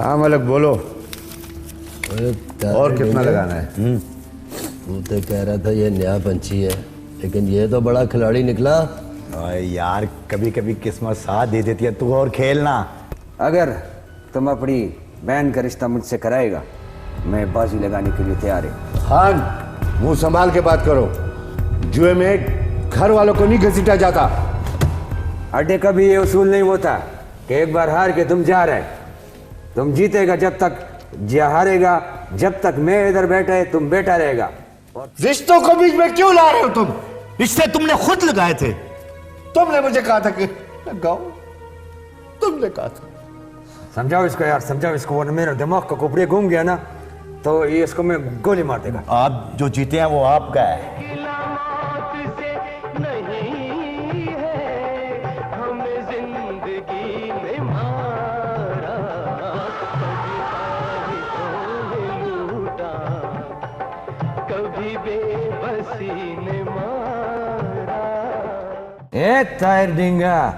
हाँ मलक बोलो। और कितना लगाना है? तू तो कह रहा था ये नया पंछी है, लेकिन ये तो बड़ा खिलाड़ी निकला। यार कभी कभी किस्मत साथ दे देती है, तू और खेलना। अगर तुम अपनी बहन का रिश्ता मुझसे कराएगा, मैं बाजी लगाने के लिए तैयार हूँ। खान, मुंह संभाल के बात करो। जुए में घर वालों को नहीं घसीटा जाता। अड्डे कभी ये उसूल नहीं होता कि एक बार हार के तुम जा रहे। तुम जीतेगा जब तक, हारेगा जब तक मैं इधर बैठा है तुम बैठा रहेगा। रिश्तों को बीच में क्यों ला रहे हो तुम? रिश्ते तुमने खुद लगाए थे। तुमने मुझे कहा था कि लगाओ, तुमने कहा था। समझाओ इसको यार, समझाओ इसको, वरना मेरा दिमाग का कुपड़े घूम गया ना तो ये इसको मैं गोली मार देगा। आप जो जीते हैं वो आपका है। ए तायर डिंगा,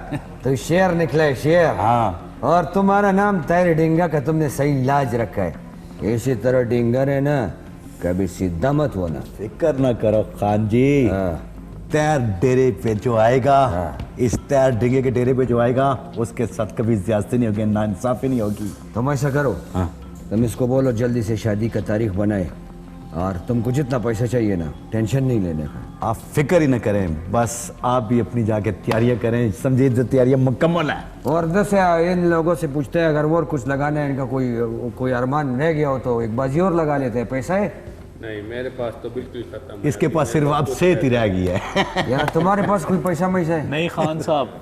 तो शेर निकले शेर। हाँ, और तुम्हारा नाम तायर डिंगा का तुमने सही लाज रखा है। इसी तरह डिंगा है ना, कभी सीधा मत होना। फिक्र ना करो खान जी। तैर डेरे पे जो आएगा, इस तैर डिंगे के डेरे पे जो आएगा, उसके साथ कभी ज्यादती नहीं होगी, नाइंसाफी नहीं होगी। तुम ऐसा करो, तुम इसको बोलो जल्दी से शादी का तारीख बनाए, और तुमको जितना पैसा चाहिए ना, टेंशन नहीं लेने का। आप फिक्र ही न करें, बस आप भी अपनी जाके तैयारियां करें। समझिए जो तैयारियां मुकम्मल है। और दस इन लोगों से पूछते हैं, अगर और कुछ लगाना है, इनका कोई अरमान रह गया हो तो एक बाजी और लगा लेते हैं। पैसा है? नहीं, मेरे पास तो बिल्कुल खत्म है। इसके पास सिर्फ आप सेहत ही रह गई है। यार तुम्हारे पास कोई पैसा मैसा है? नहीं खान साहब।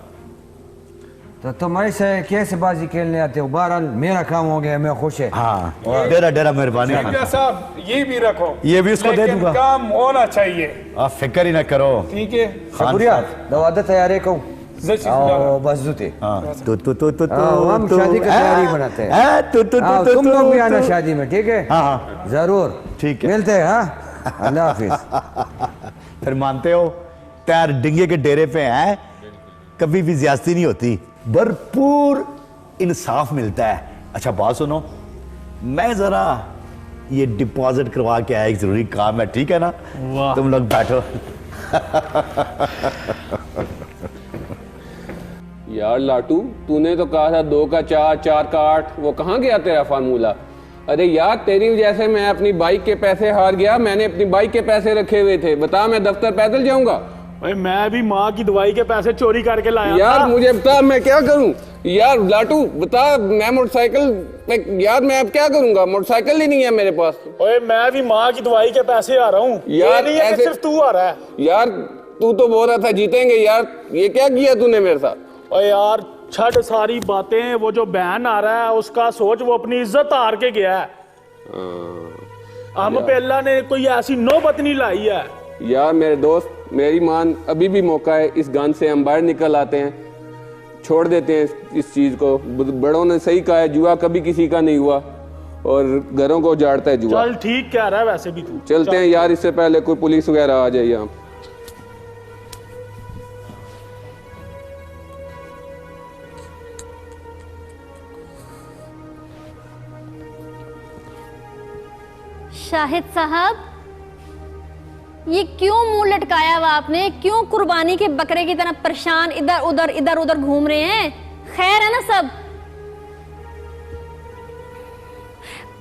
तो तुम ऐसे कैसे बाजी खेलने आते हो? बहरहाल मेरा काम हो गया, मैं खुश है। हाँ, डेरा डेरा मेहरबानी। साहब ये भी रखो, ये भी उसको दे दूंगा। काम होना चाहिए। आप फिक्र ही ना करो। ठीक है, शुक्रिया। दवादा तैयार है कहूँ? बस जूते। हम शादी की तैयारी बनाते हैं। तुम लोग भी आना शादी में, ठीक है? हाँ जरूर, ठीक है। मिलते हैं। हाँ, अल्लाह हाफिज। फिर मानते हो तैर डिंगे के डेरे पे हैं, कभी भी ज्यादती नहीं होती, भरपूर इंसाफ मिलता है। अच्छा बात सुनो, मैं जरा ये डिपॉजिट करवा के आया, एक जरूरी काम है, ठीक है ना? तुम लोग बैठो। यार लाटू, तूने तो कहा था 2 का 4, 4 का 8, वो कहाँ गया तेरा फार्मूला? अरे यार तेरी वजह से मैं अपनी बाइक के पैसे हार गया। मैंने अपनी बाइक के पैसे रखे हुए थे, बता मैं दफ्तर पैदल जाऊंगा? भाई मैं भी माँ की दवाई के पैसे चोरी करके लाया यार मुझे बता मैं क्या करूं? यार लाटू बता, मैं मोटरसाइकिल पे, यार मैं अब क्या करूंगा? मोटरसाइकिल ही नहीं है मेरे पास। ओए मैं भी माँ की दवाई के पैसे आ रहा हूँ यार, नहीं है कि सिर्फ तू आ रहा है। यार तू तो बोल रहा था जीतेंगे यार, ये क्या किया तूने मेरे साथ? ओए यार छड़ सारी बातें, वो जो बहन आ रहा है उसका सोच, वो अपनी इज्जत हार के गया है। हम पे अल्लाह ने कोई ऐसी नौबत नहीं लाई है। यार मेरे दोस्त, मेरी मान, अभी भी मौका है, इस गन से हम बाहर निकल आते हैं, छोड़ देते हैं इस चीज को। बड़ों ने सही कहा है, जुआ कभी किसी का नहीं हुआ और घरों को उजाड़ता है जुआ। चल ठीक कह रहा है वैसे भी तू। चलते हैं यार, इससे पहले कोई पुलिस वगैरह आ जाए यहाँ। शाहिद साहब, ये क्यों मुंह लटकाया हुआ आपने? क्यों कुर्बानी के बकरे की तरह परेशान इधर उधर घूम रहे हैं? खैर है ना सब?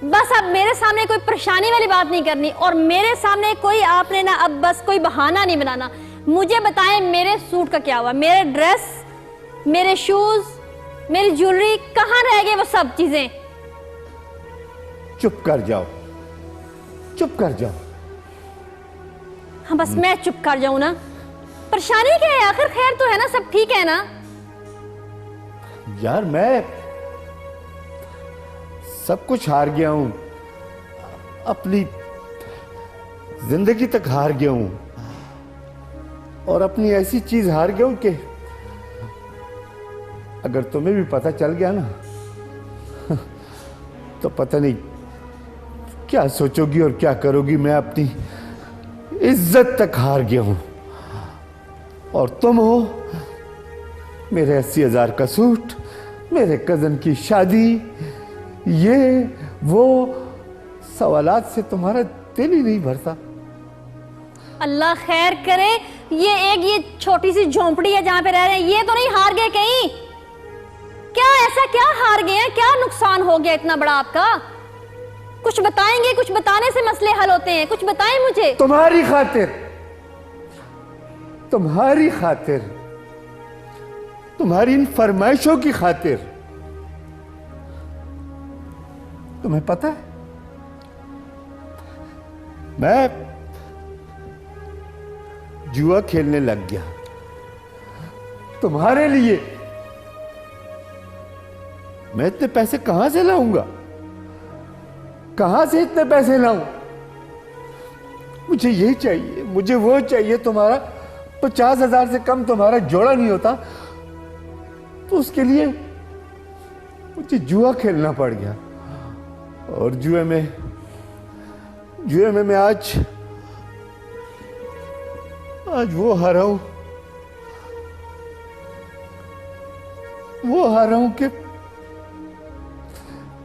बस अब मेरे सामने कोई परेशानी वाली बात नहीं करनी, और मेरे सामने कोई आपने ना अब बस कोई बहाना नहीं बनाना। मुझे बताएं मेरे सूट का क्या हुआ? मेरे ड्रेस, मेरे शूज, मेरी ज्वेलरी, कहां रह गए वो सब चीजें? चुप कर जाओ, चुप कर जाओ। हाँ बस मैं चुप कर जाऊं ना? परेशानी क्या है आखिर? खैर तो है ना? सब ठीक है ना? यार मैं सब कुछ हार गया हूं, अपनी जिंदगी तक हार गया हूं, और अपनी ऐसी चीज हार गया हूं कि अगर तुम्हें भी पता चल गया ना तो पता नहीं क्या सोचोगी और क्या करोगी। मैं अपनी इज्जत तक हार गया हूं, और तुम हो मेरे 80,000 का सूट, मेरे कजन की शादी, ये वो सवालात से तुम्हारा दिल ही नहीं भरता। अल्लाह खैर करे, ये छोटी सी झोंपड़ी है जहां पे रह रहे हैं, ये तो नहीं हार गए कहीं? क्या ऐसा क्या हार गए हैं? क्या नुकसान हो गया इतना बड़ा आपका? कुछ बताएंगे? कुछ बताने से मसले हल होते हैं, कुछ बताएं मुझे। तुम्हारी खातिर, तुम्हारी खातिर, तुम्हारी इन फरमाइशों की खातिर, तुम्हें पता है मैं जुआ खेलने लग गया तुम्हारे लिए। मैं इतने पैसे कहां से लाऊंगा? कहां से इतने पैसे लाऊं? मुझे ये चाहिए, मुझे वो चाहिए। तुम्हारा 50,000 से कम तुम्हारा जोड़ा नहीं होता, तो उसके लिए मुझे जुआ खेलना पड़ गया। और जुए में मैं आज वो हारा हूं कि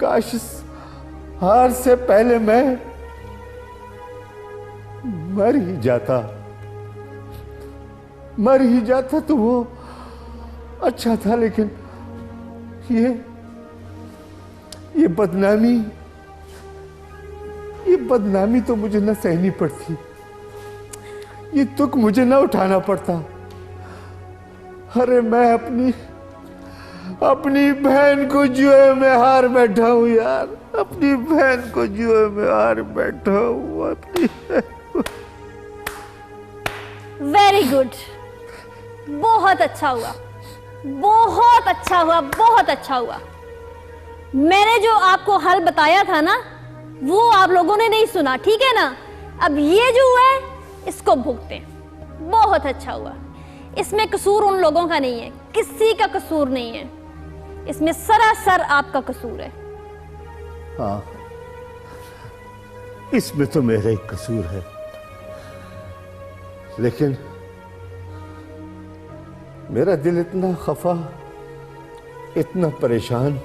काश इस हार से पहले मैं मर ही जाता तो वो अच्छा था। लेकिन ये बदनामी तो मुझे न सहनी पड़ती, ये दुख मुझे ना उठाना पड़ता। अरे मैं अपनी बहन को जुए में हार बैठा हूं यार, अपनी बहन को जुए में हार बैठा हूं अपनी। वेरी गुड, बहुत अच्छा हुआ, बहुत अच्छा हुआ, बहुत अच्छा हुआ। मैंने जो आपको हल बताया था ना, वो आप लोगों ने नहीं सुना, ठीक है ना? अब ये जो हुआ है इसको भुगतें। बहुत अच्छा हुआ। इसमें कसूर उन लोगों का नहीं है, किसी का कसूर नहीं है, इसमें सरासर आपका कसूर है। हाँ, इसमें तो मेरा ही कसूर है, लेकिन मेरा दिल इतना खफा, इतना परेशान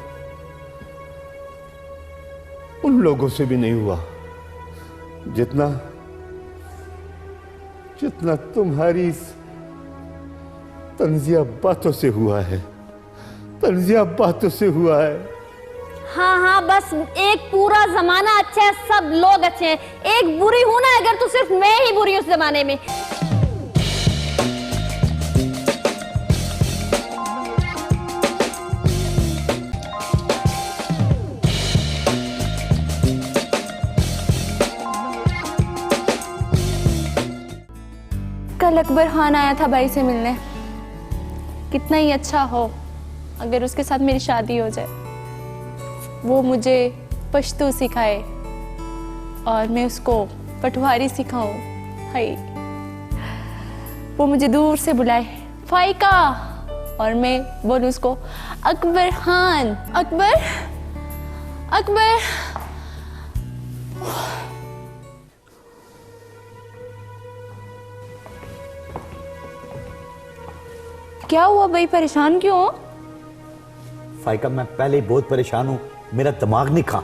उन लोगों से भी नहीं हुआ जितना तुम्हारी इस तंजिया बातों से हुआ है, तंजिया बातों से हुआ है। हाँ हाँ, बस एक पूरा जमाना अच्छा है, सब लोग अच्छे हैं, एक बुरी हूं ना अगर, तो सिर्फ मैं ही बुरी उस जमाने में। कल अकबर खान आया था भाई से मिलने। कितना ही अच्छा हो अगर उसके साथ मेरी शादी हो जाए, वो मुझे पश्तो सिखाए और मैं उसको पटवारी सिखाऊं। हाय, वो मुझे दूर से बुलाए फाइका, और मैं बोलूं उसको अकबर खान, अकबर अकबर। क्या हुआ भाई, परेशान क्यों हो? फाइका, मैं पहले ही बहुत परेशान हूँ, मेरा दिमाग नहीं खा।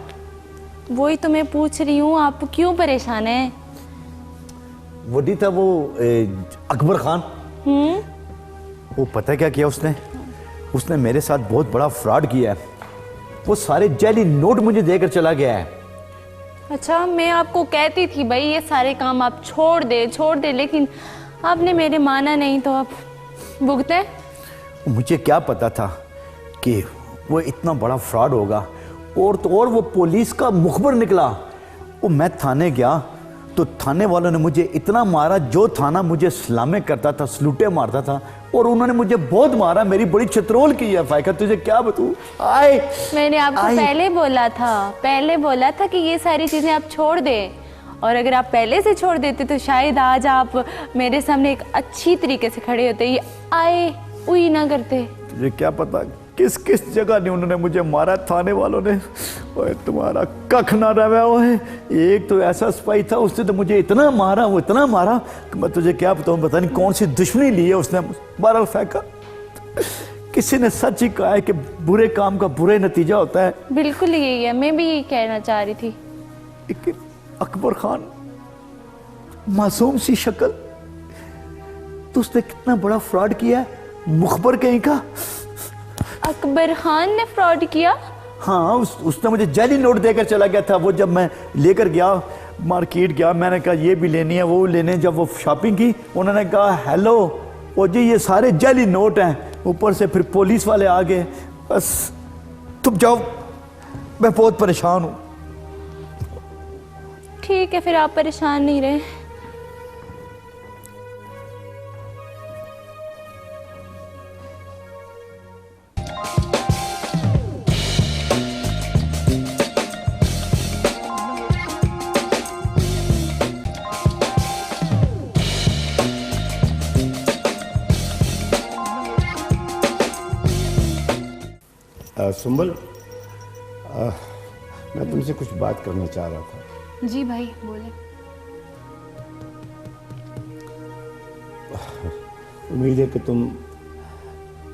वही तो मैं पूछ रही हूँ, आप क्यों परेशान हैं? वो नहीं था वो अकबर खान, वो पता है क्या किया उसने मेरे साथ बहुत बड़ा फ्रॉड किया है। वो सारे जाली नोट मुझे देकर चला गया है। अच्छा, मैं आपको कहती थी भाई ये सारे काम आप छोड़ दे, लेकिन आपने मेरे माना नहीं, तो आप भुगते। मुझे क्या पता था कि वो इतना बड़ा फ्रॉड होगा, और तो और वो पुलिस का मुखबर निकला। वो मैं थाने गया तो थाने वालों ने मुझे इतना मारा, जो थाना मुझे सलामे करता था, सलूटे मारता था, और उन्होंने मुझे बहुत मारा, मेरी बड़ी चित्रोल की है। फाइका, तुझे क्या बताऊं? मैंने आपको पहले बोला था कि ये सारी चीजें आप छोड़ दें, और अगर आप पहले से छोड़ देते तो शायद आज आप मेरे सामने एक अच्छी तरीके से खड़े होते, ये आए उई ना करते। तुझे क्या पता किस किस जगह नहीं उन्होंने मुझे मारा, थाने वालों ने। ओए तुम्हारा कख ना रहा है। एक तो ऐसा सिपाही था, उसने तो मुझे इतना मारा, वो इतना मारा कि मैं तुझे क्या बताऊं, पता नहीं कौन सी दुश्मनी ली है उसने। बहरहाल फाइका, किसी ने सच ही कहा है कि बुरे काम का बुरा नतीजा होता है। बिल्कुल यही है, मैं भी यही कहना चाह रही थी। लेकिन अकबर खान, मासूम सी शक्ल, तो उसने कितना बड़ा फ्रॉड किया है, मुखबर कहीं का। अकबर खान ने फ्रॉड किया? हाँ, उसने मुझे जाली नोट देकर चला गया था। वो जब मैं लेकर गया मार्केट गया, मैंने कहा ये भी लेनी है वो लेने, जब वो शॉपिंग की उन्होंने कहा हेलो ओ जी ये सारे जाली नोट हैं। ऊपर से फिर पुलिस वाले आ गए। बस तुम जाओ, मैं बहुत परेशान हूँ। ठीक है, फिर आप परेशान नहीं रहे। सुंबल, मैं तुमसे कुछ बात करना चाह रहा था। जी भाई बोले। उम्मीद है कि तुम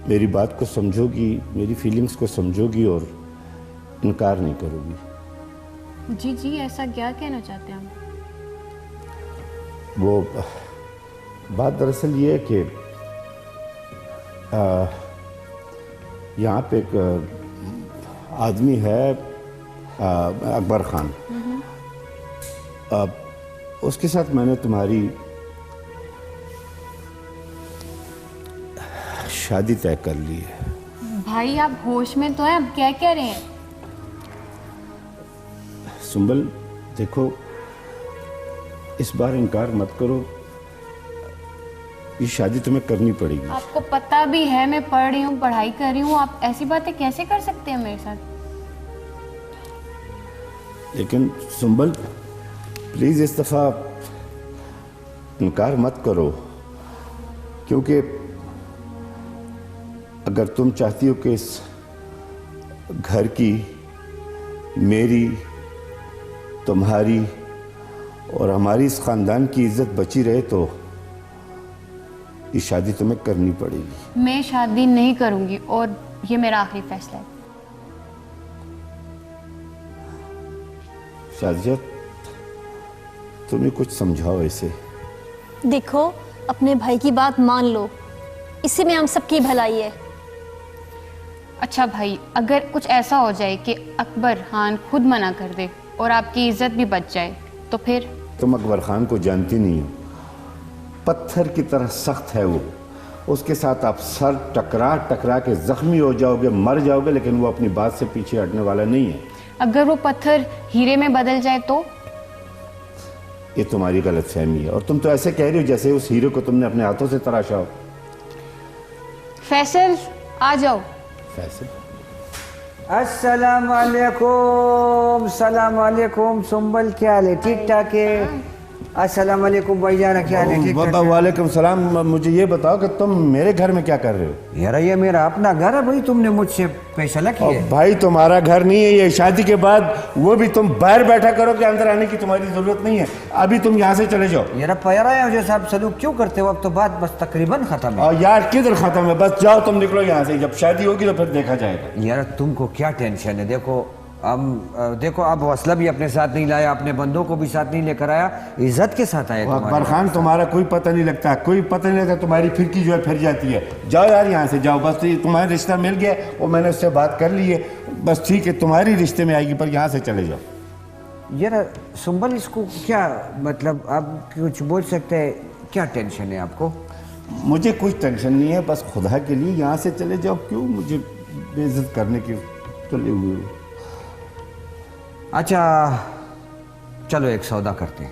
मेरी बात को समझोगी, मेरी फीलिंग्स को समझोगी और इनकार नहीं करोगी। जी जी, ऐसा क्या कहना चाहते हैं आप? वो बात दरअसल ये है कि यहाँ पे एक आदमी है अकबर खान। उसके साथ मैंने तुम्हारी शादी तय कर ली है। भाई आप होश में तो हैं, अब क्या कह रहे हैं? सुंबल देखो, इस बार इनकार मत करो, ये शादी तुम्हें करनी पड़ेगी। आपको पता भी है मैं पढ़ रही हूँ, पढ़ाई कर रही हूँ, आप ऐसी बातें कैसे कर सकते हैं मेरे साथ? लेकिन सुंबल प्लीज इस दफा इनकार मत करो, क्योंकि अगर तुम चाहती हो कि इस घर की, मेरी, तुम्हारी और हमारी इस खानदान की इज्जत बची रहे तो ये शादी तुम्हें करनी पड़ेगी। मैं शादी नहीं करूंगी और ये मेरा आखिरी फैसला है। शादिया, तुम्हें कुछ समझाओ इसे। देखो, अपने भाई की बात मान लो, इसी में हम सबकी भलाई है। अच्छा भाई, अगर कुछ ऐसा हो जाए कि अकबर खान खुद मना कर दे और आपकी इज्जत भी बच जाए तो फिर? तुम अकबर खान को जानती नहीं हो, पत्थर की तरह सख्त है वो। उसके साथ आप सर टकरा टकरा के जख्मी हो जाओगे, मर जाओगे, लेकिन वो अपनी बात से पीछे हटने वाला नहीं है। अगर वो पत्थर हीरे में बदल जाए तो? ये तुम्हारी गलतफहमी है और तुम तो ऐसे कह रही हो जैसे उस हीरे को तुमने अपने हाथों से तराशा हो। फैसल आ जाओ। फैसल, अस्सलाम वालेकुम, सलाम वालेकुम। सुंबल क्या हाल है? ठीक ठाक है। अस्सलाम वालेकुम भाईजान, क्या हाल है? ठीक ठाक है। वालेकुम सलाम। मुझे ये बताओ कि तुम मेरे घर में क्या कर रहे हो? यार ये मेरा अपना घर है भाई, तुमने मुझसे फैसला किया है। भाई तुम्हारा घर नहीं है ये, शादी के बाद वो भी तुम बाहर बैठा करो कि अंदर आने की तुम्हारी जरूरत नहीं है। अभी तुम यहाँ से चले जाओ। यार प्यारा है जो साहब, सलूक क्यों करते हो? अब तो बात बस तकरीबन खत्म है। और यार किधर खत्म है? बस जाओ, तुम निकलो यहाँ से। जब शादी होगी तो फिर देखा जाएगा। यार तुमको क्या टेंशन है? देखो अब वसला भी अपने साथ नहीं लाया, अपने बंदों को भी साथ नहीं लेकर आया, इज्जत के साथ आया। अकबर खान तुम्हारा कोई पता नहीं लगता, कोई पता नहीं लगता। तुम्हारी फिरकी जो है फिर जाती है। जाओ यार यहाँ से जाओ, बस ये तुम्हारा रिश्ता मिल गया और मैंने उससे बात कर ली है, बस ठीक है, तुम्हारी रिश्ते में आएगी, पर यहाँ से चले जाओ। यार सुंबल, इसको क्या मतलब, आप कुछ बोल सकते हैं? क्या टेंशन है आपको? मुझे कुछ टेंशन नहीं है, बस खुदा के लिए यहाँ से चले जाओ। क्यों मुझे बेइज्जत करने की तुले हुए हो? अच्छा चलो एक सौदा करते हैं।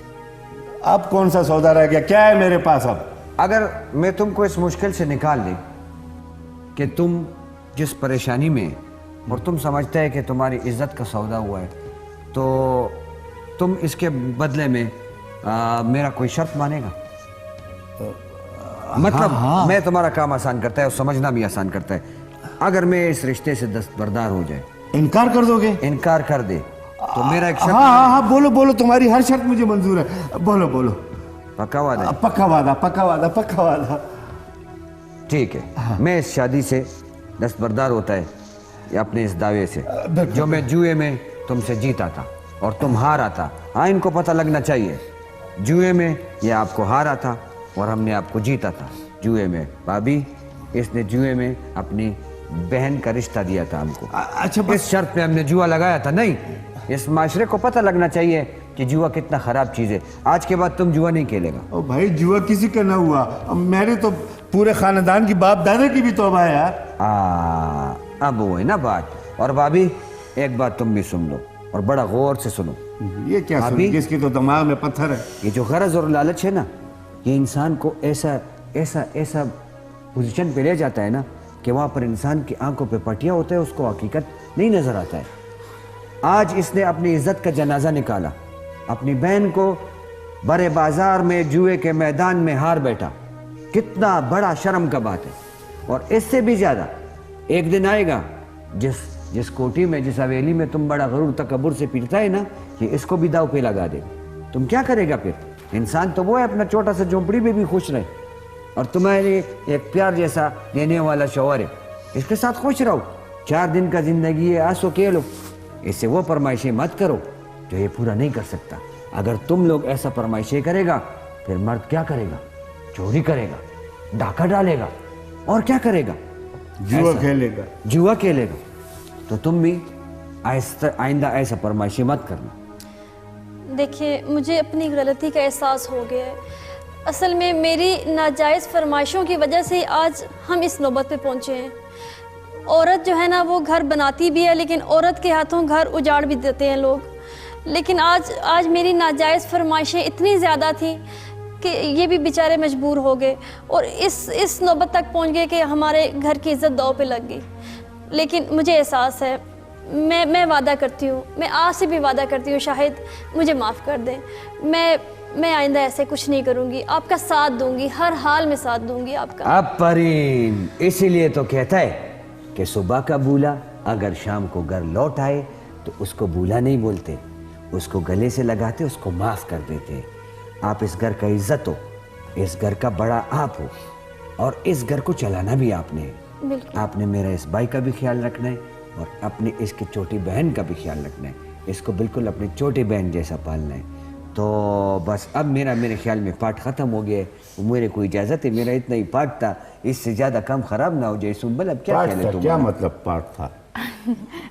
अब कौन सा सौदा रह गया? क्या है मेरे पास अब? अगर मैं तुमको इस मुश्किल से निकाल दूं कि तुम जिस परेशानी में, और तुम समझते हैं कि तुम्हारी इज्जत का सौदा हुआ है, तो तुम इसके बदले में मेरा कोई शर्त मानेगा? मतलब मैं तुम्हारा काम आसान करता है और समझना भी आसान करता है। अगर मैं इस रिश्ते से दस्तबरदार हो जाए, इनकार कर दोगे? इनकार कर दे तो मेरा एक शर्त। हाँ, बोलो बोलो, तुम्हारी हर शर्त मुझे मंजूर है। बोलो बोलो। पक्का वादा? पक्का वादा, पक्का वादा, पक्का वादा। ठीक है। मैं इस शादी से दस्तबरदार होता है या अपने इस दावे से जो मैं जुए में तुमसे जीता था और तुम हारा था। हाँ, इनको पता लगना चाहिए, जुए में ये आपको हारा था और हमने आपको जीता था जुए में। भाभी, इसने जुए में अपनी बहन का रिश्ता दिया था हमको। अच्छा, इस शर्त पे हमने जुआ लगाया था। नहीं, इस माशरे को पता लगना चाहिए कि जुआ कितना खराब चीज है। आज के बाद तुम जुआ नहीं खेलेगा। ओ भाई, जुआ किसी का ना हुआ, अब मेरे तो पूरे खानदान की बाप दादा की भी तौबा है यार। अब वो है ना बात। और भाभी, एक बात तुम भी सुन लो और बड़ा गौर से सुनो। ये क्या अभी- सुन, किसकी तो दिमाग में पत्थर है। ये जो गरज और लालच है ना, ये इंसान को ऐसा ऐसा ऐसा पोजीशन पे ले जाता है ना कि वहाँ पर इंसान की आंखों पे पटिया होता है, उसको हकीकत नहीं नजर आता है। आज इसने अपनी इज्जत का जनाजा निकाला, अपनी बहन को बड़े बाजार में जुए के मैदान में हार बैठा। कितना बड़ा शर्म का बात है। और इससे भी ज्यादा एक दिन आएगा जिस कोठी में, जिस हवेली में तुम बड़ा गरूर तकब्बुर से पीटता है ना, कि इसको भी दाव पे लगा दे। तुम क्या करेगा फिर? इंसान तो वो है अपना छोटा सा झोंपड़ी में भी खुश रहे, और तुम्हारे एक प्यार जैसा देने वाला शौहर है, इसके साथ खुश रहो। 4 दिन का जिंदगी है, आंसू के लो। इससे वो फरमाइशें मत करो जो ये पूरा नहीं कर सकता। अगर तुम लोग ऐसा फरमाइशें करेगा, फिर मर्द क्या करेगा? चोरी करेगा, डाका डालेगा, और क्या करेगा? जुआ खेलेगा। जुआ खेलेगा। तो तुम भी आइंदा ऐसा फरमाइशें मत करना। देखिए, मुझे अपनी गलती का एहसास हो गया है। असल में मेरी नाजायज़ फरमाइशों की वजह से आज हम इस नौबत पे पहुँचे हैं। औरत जो है ना, वो घर बनाती भी है, लेकिन औरत के हाथों घर उजाड़ भी देते हैं लोग। लेकिन आज मेरी नाजायज़ फरमाइशें इतनी ज़्यादा थी कि ये भी बेचारे मजबूर हो गए और इस नौबत तक पहुँच गए कि हमारे घर की इज़्ज़त दांव पे लग गई। लेकिन मुझे एहसास है, मैं वादा करती हूँ, मैं आज से भी वादा करती हूँ, शायद मुझे माफ़ कर दें। मैं आइंदा ऐसे कुछ नहीं करूँगी, आपका साथ दूंगी, हर हाल में साथ दूंगी आपका। अब परीन, इसीलिए तो कहता है कि सुबह का बूला अगर शाम को घर लौट आए तो उसको बूला नहीं बोलते, उसको गले से लगाते, उसको माफ़ कर देते। आप इस घर का इज्जत हो, इस घर का बड़ा आप हो, और इस घर को चलाना भी आपने है। बिल्कुल। आपने मेरा इस भाई का भी ख्याल रखना है और अपनी इसकी छोटी बहन का भी ख्याल रखना है। इसको बिल्कुल अपनी छोटी बहन जैसा पालना है। तो बस अब मेरे ख्याल में पाठ ख़त्म हो गया है। मेरे को इजाज़त है, मेरा इतना ही पाठ था, इससे ज़्यादा काम ख़राब ना हो जाए। सुंबल, अब क्या ख्याल है क्या तुम्हारा? मतलब पाठ था?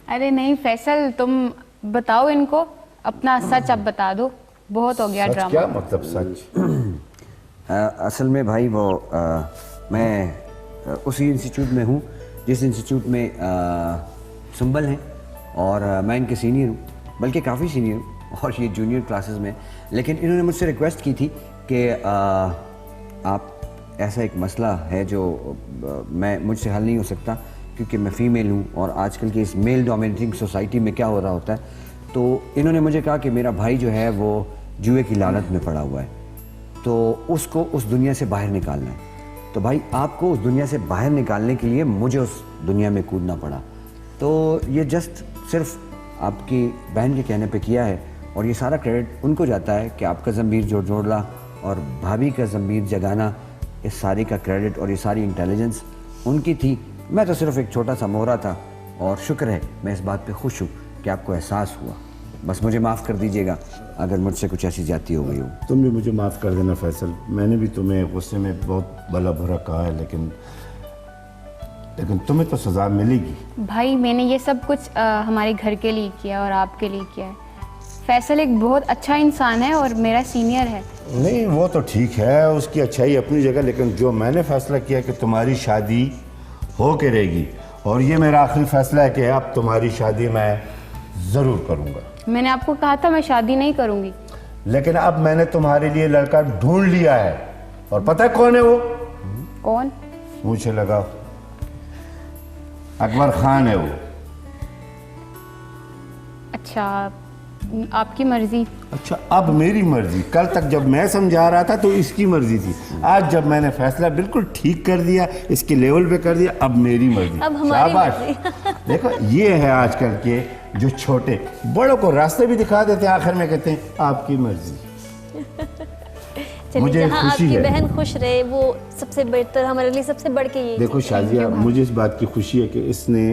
अरे नहीं फैसल, तुम बताओ इनको, अपना सच अब बता दो, बहुत हो गया सच ड्रामा। क्या मतलब सच? असल में भाई वो मैं उसी इंस्टीट्यूट में हूँ जिस इंस्टीट्यूट में सुंबल हैं, और मैं इनके सीनियर हूँ, बल्कि काफ़ी सीनियर हूँ, और ये जूनियर क्लासेस में। लेकिन इन्होंने मुझसे रिक्वेस्ट की थी कि आप, ऐसा एक मसला है जो मुझसे हल नहीं हो सकता क्योंकि मैं फ़ीमेल हूँ, और आजकल की इस मेल डोमिनेटिंग सोसाइटी में क्या हो रहा होता है। तो इन्होंने मुझे कहा कि मेरा भाई जो है वो जुए की लालत में पड़ा हुआ है, तो उसको उस दुनिया से बाहर निकालना है। तो भाई, आपको उस दुनिया से बाहर निकालने के लिए मुझे उस दुनिया में कूदना पड़ा। तो ये जस्ट सिर्फ आपकी बहन के कहने पे किया है, और ये सारा क्रेडिट उनको जाता है कि आपका ज़मीर जोड़ना और भाभी का ज़मीर जगाना, इस सारी का क्रेडिट और ये सारी इंटेलिजेंस उनकी थी। मैं तो सिर्फ एक छोटा सा मोहरा था, और शुक्र है मैं इस बात पे खुश हूँ कि आपको एहसास हुआ। बस मुझे माफ़ कर दीजिएगा अगर मुझसे कुछ ऐसी जाती हो गई हो। तुम भी मुझे माफ़ कर देना फैसल, मैंने भी तुम्हें गुस्से में बहुत भला बुरा कहा है, लेकिन तुम्हें तो सज़ा मिलेगी। भाई, मैंने ये सब कुछ हमारे घर के लिए किया और आपके लिए किया है। फैसल एक बहुत अच्छा इंसान है और मेरा सीनियर है। नहीं, वो तो ठीक है, उसकी अच्छाई अपनी जगह, लेकिन जो मैंने फैसला किया कि तुम्हारी शादी हो के रहेगी, और ये मेरा आखिरी फैसला है कि अब तुम्हारी शादी मैं ज़रूर करूँगा। मैंने आपको कहा था मैं शादी नहीं करूँगी। लेकिन अब मैंने तुम्हारे लिए लड़का ढूंढ लिया है, और पता है कौन है वो? कौन? मुझे लगा अकबर खान है वो। अच्छा, आपकी मर्जी। अच्छा, अब मेरी मर्जी। कल तक जब मैं समझा रहा था तो इसकी मर्जी थी, आज जब मैंने फैसला बिल्कुल ठीक कर दिया, इसके लेवल पे कर दिया, अब मेरी मर्जी। अब हमारी शाबाश। देखो, ये है आजकल के जो छोटे बड़ों को रास्ते भी दिखा देते हैं, आखिर में कहते हैं आपकी मर्जी। चलिए, मुझे जहाँ खुशी आपकी है। बहन खुश रहे वो सबसे बेहतर, हमारे लिए सबसे बढ़ के ये देखो चीज़ है। शाजिया, मुझे इस बात की खुशी है कि इसने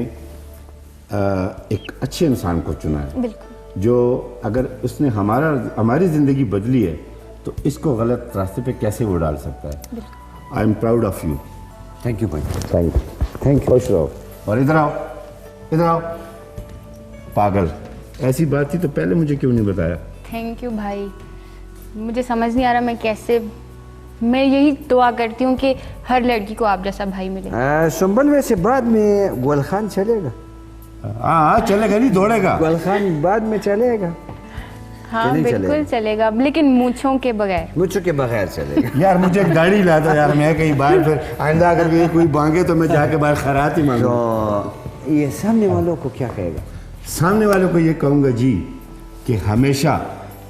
एक अच्छे इंसान को चुना है, बिल्कुल। जो अगर उसने हमारी ज़िंदगी बदली है तो इसको गलत रास्ते पे कैसे वो डाल सकता है। I am proud of you. Thank you भाई। Thank you. खुश रहो। और इधर आओ, इधर आओ। पागल, ऐसी बात थी तो पहले मुझे क्यों नहीं बताया? थैंक यू भाई। मुझे समझ नहीं आ रहा मैं कैसे, मैं यही दुआ करती हूँ कि हर लड़की को आप जैसा भाई मिले। सुंबल वैसे बाद में गोल खान चलेगा? हाँ चलेगा, नहीं दौड़ेगा। गोल खान बाद में चलेगा? हाँ नहीं बिल्कुल चलेगा, लेकिन मूंछों के बगैर। मुझे के बगैर चलेगा। यार मुझे एक गाड़ी ला दो यार, मैं कहीं बाहर फिर आइंदा अगर ये कोई मांगे तो मैं जाके बाहर खैरात ही मांगू। तो ये सामने वालों को क्या कहेगा? सामने वालों को ये कहूँगा जी कि हमेशा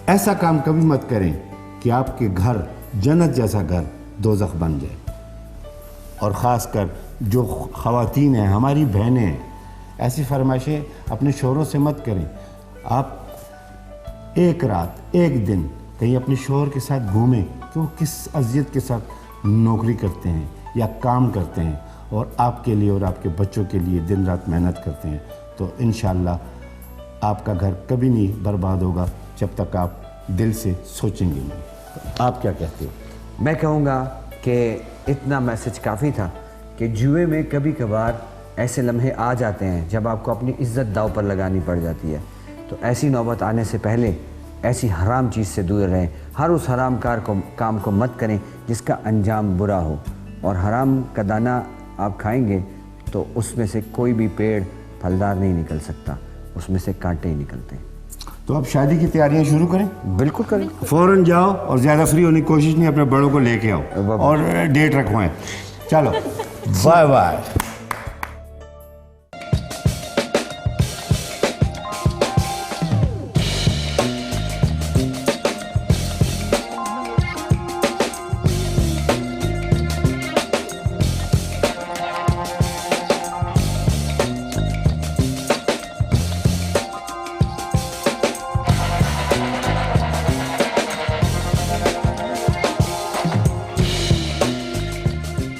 ऐसा काम कभी मत करें कि आपके घर जन्नत जैसा घर दोज़ख बन जाए। और ख़ासकर जो ख़वातीन हैं, हमारी बहनें हैं, ऐसी फरमाइशें अपने शोहरों से मत करें। आप एक रात एक दिन कहीं अपने शोहर के साथ घूमें कि वो किस अजियत के साथ नौकरी करते हैं या काम करते हैं और आपके लिए और आपके बच्चों के लिए दिन रात मेहनत करते हैं, तो इंशाअल्लाह आपका घर कभी नहीं बर्बाद होगा जब तक आप दिल से सोचेंगे नहीं। तो आप क्या कहते हो? मैं कहूँगा कि इतना मैसेज काफ़ी था कि जुए में कभी कभार ऐसे लम्हे आ जाते हैं जब आपको अपनी इज्जत दाव पर लगानी पड़ जाती है। तो ऐसी नौबत आने से पहले ऐसी हराम चीज़ से दूर रहें। हर उस हराम काम को मत करें जिसका अंजाम बुरा हो। और हराम का दाना आप खाएंगे तो उसमें से कोई भी पेड़ फलदार नहीं निकल सकता, उसमें से कांटे ही निकलते हैं। तो अब शादी की तैयारियां शुरू करें? बिल्कुल करें। फ़ौरन जाओ और ज़्यादा फ्री होने की कोशिश नहीं, अपने बड़ों को लेके आओ और डेट रखवाएं। चलो बाय बाय।